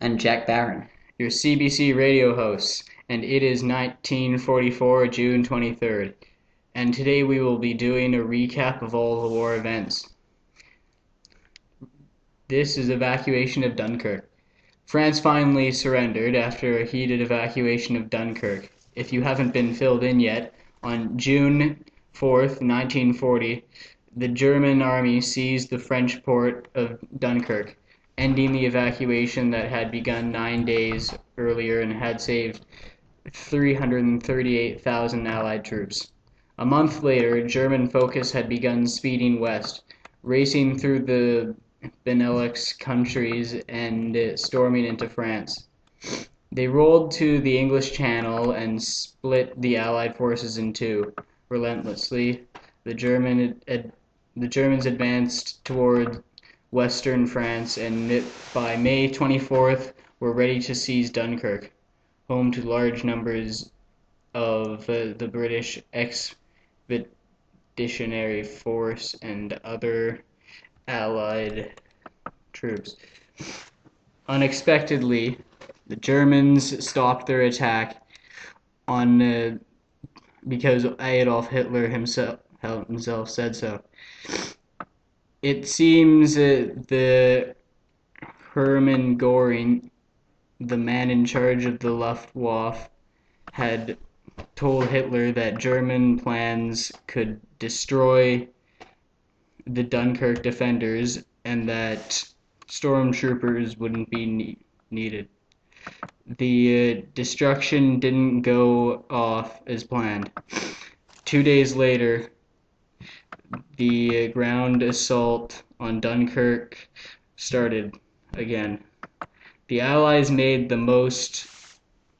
and Jack Barron, your CBC radio hosts, and it is 1944, June 23rd, and today we will be doing a recap of all the war events. This is evacuation of Dunkirk. France finally surrendered after a heated evacuation of Dunkirk. If you haven't been filled in yet, on June 4th, 1940, the German army seized the French port of Dunkirk, ending the evacuation that had begun 9 days earlier and had saved 338,000 Allied troops. A month later, German focus had begun speeding west, racing through the Benelux countries and storming into France. They rolled to the English Channel and split the Allied forces in two. Relentlessly, the Germans advanced toward western France, and by May 24th were ready to seize Dunkirk, home to large numbers of the British Expeditionary Force and other Allied troops. Unexpectedly, the Germans stopped their attack because Adolf Hitler himself said so. It seems the Hermann Göring, the man in charge of the Luftwaffe, had told Hitler that German plans could destroy the Dunkirk defenders and that stormtroopers wouldn't be needed. The destruction didn't go off as planned. 2 days later, the ground assault on Dunkirk started again. The Allies made the most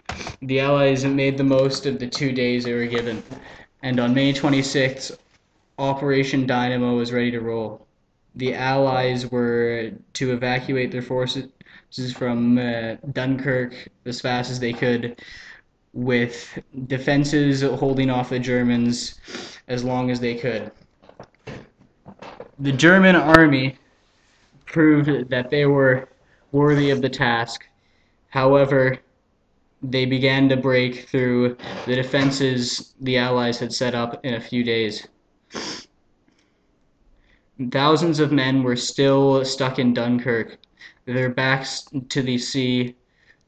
of the 2 days they were given, and on May 26th, Operation Dynamo was ready to roll. The Allies were to evacuate their forces from Dunkirk as fast as they could, with defenses holding off the Germans as long as they could. The German army proved that they were worthy of the task. However, they began to break through the defenses the Allies had set up in a few days. Thousands of men were still stuck in Dunkirk, their backs to the sea,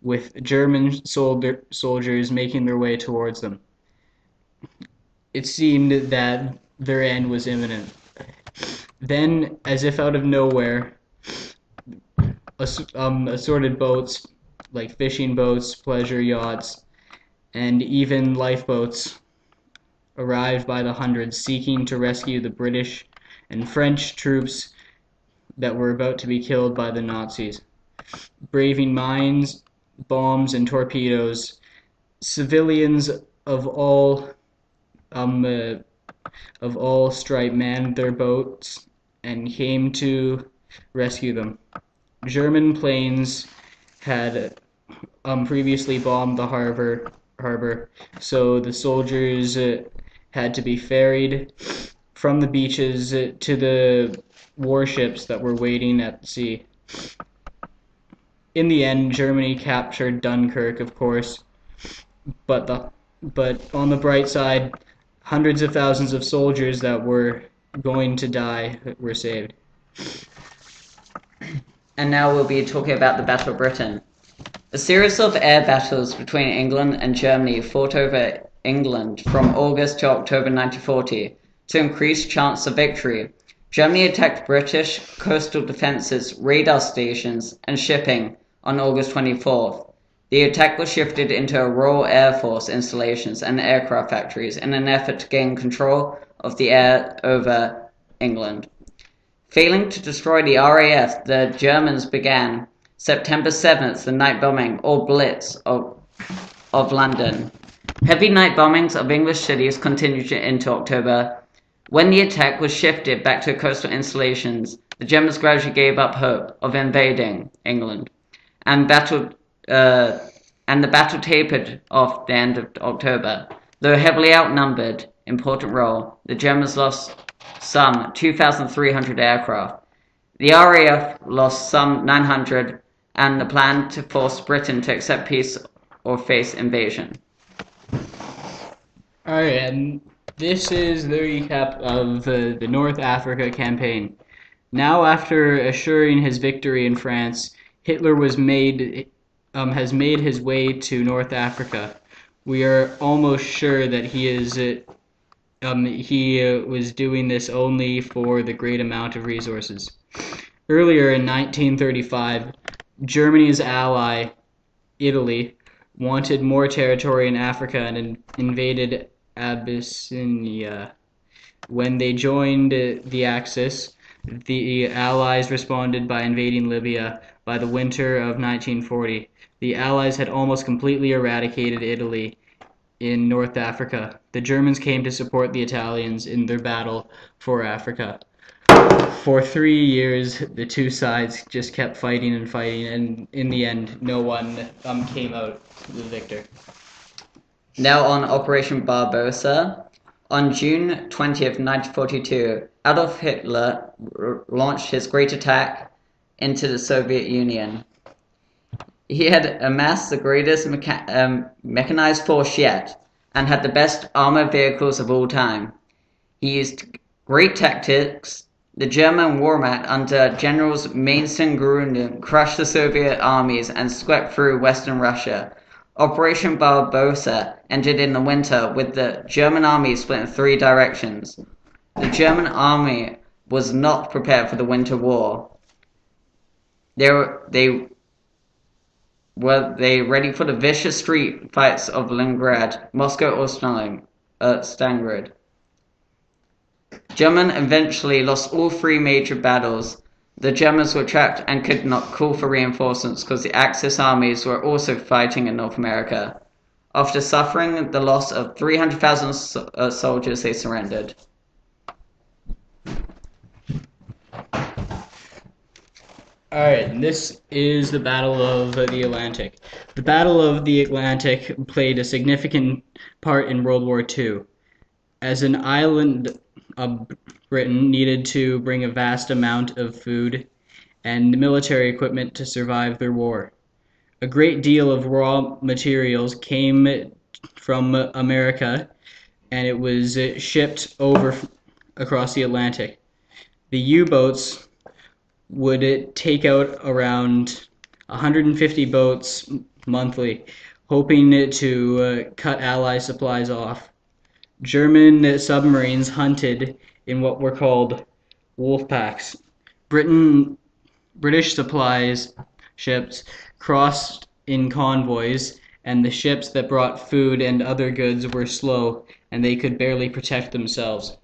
with German soldiers making their way towards them. It seemed that their end was imminent. Then, as if out of nowhere, assorted boats, like fishing boats, pleasure yachts, and even lifeboats, arrived by the hundreds, seeking to rescue the British and French troops that were about to be killed by the Nazis. Braving mines, bombs, and torpedoes, civilians of all stripe manned their boats and came to rescue them. German planes had previously bombed the harbor, so the soldiers had to be ferried from the beaches to the warships that were waiting at the sea. In the end, Germany captured Dunkirk, of course, but on the bright side, hundreds of thousands of soldiers that were going to die were saved. and now we'll be talking about the Battle of Britain. A series of air battles between England and Germany fought over England from August to October 1940 to increase chance of victory. Germany attacked British coastal defences, radar stations, and shipping on August 24th. The attack was shifted into Royal Air Force installations and aircraft factories in an effort to gain control of the air over England. Failing to destroy the RAF, the Germans began September 7th the night bombing, or Blitz, of London. Heavy night bombings of English cities continued into October. When the attack was shifted back to coastal installations, the Germans gradually gave up hope of invading England, and the battle tapered off the end of October. Though heavily outnumbered, important role, the Germans lost some 2,300 aircraft. The RAF lost some 900 and the plan to force Britain to accept peace or face invasion. Alright, and this is the recap of the North Africa campaign. Now, after assuring his victory in France, Hitler has made his way to North Africa. We are almost sure that he was doing this only for the great amount of resources. Earlier in 1935, Germany's ally, Italy, wanted more territory in Africa and invaded Abyssinia. When they joined the Axis, the Allies responded by invading Libya. By the winter of 1940, the Allies had almost completely eradicated Italy in North Africa. The Germans came to support the Italians in their battle for Africa. For 3 years, the two sides just kept fighting, and in the end, no one came out the victor. Now on Operation Barbarossa. On June 20th, 1942, Adolf Hitler launched his great attack into the Soviet Union. He had amassed the greatest mechanized force yet, and had the best armored vehicles of all time. He used great tactics. The German Wehrmacht under Generals Manstein and Grunden crushed the Soviet armies and swept through western Russia. Operation Barbarossa ended in the winter with the German army split in 3 directions. The German army was not prepared for the winter war. Were they ready for the vicious street fights of Leningrad, Moscow, or Stalingrad? Germany eventually lost all 3 major battles. The Germans were trapped and could not call for reinforcements because the Axis armies were also fighting in North America. After suffering the loss of 300,000 soldiers, they surrendered. Alright, this is the Battle of the Atlantic. The Battle of the Atlantic played a significant part in World War II. As an island, Britain needed to bring a vast amount of food and military equipment to survive their war. A great deal of raw materials came from America, and it was shipped over across the Atlantic. The U-boats would take out around 150 boats monthly, hoping to cut Allied supplies off. German submarines hunted in what were called wolf packs. British supplies ships crossed in convoys, and the ships that brought food and other goods were slow, and they could barely protect themselves.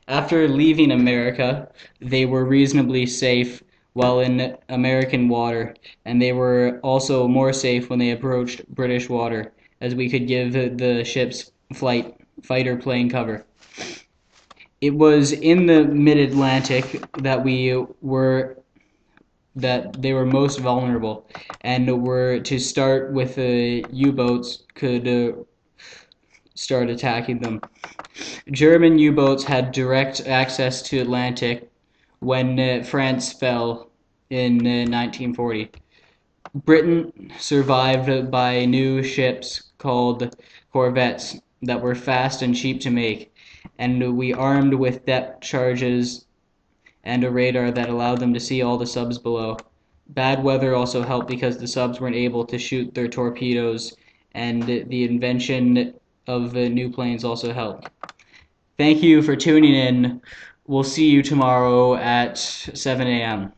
After leaving America, they were reasonably safe while in American water, and they were also more safe when they approached British water, as we could give the ships fighter plane cover. It was in the mid-Atlantic that they were most vulnerable, and were to start with the U-boats could start attacking them. German U-boats had direct access to Atlantic when France fell in 1940. Britain survived by new ships called corvettes that were fast and cheap to make, and we armed with depth charges and a radar that allowed them to see all the subs below. Bad weather also helped because the subs weren't able to shoot their torpedoes, and the invention of new planes also helped. Thank you for tuning in. We'll see you tomorrow at 7 a.m.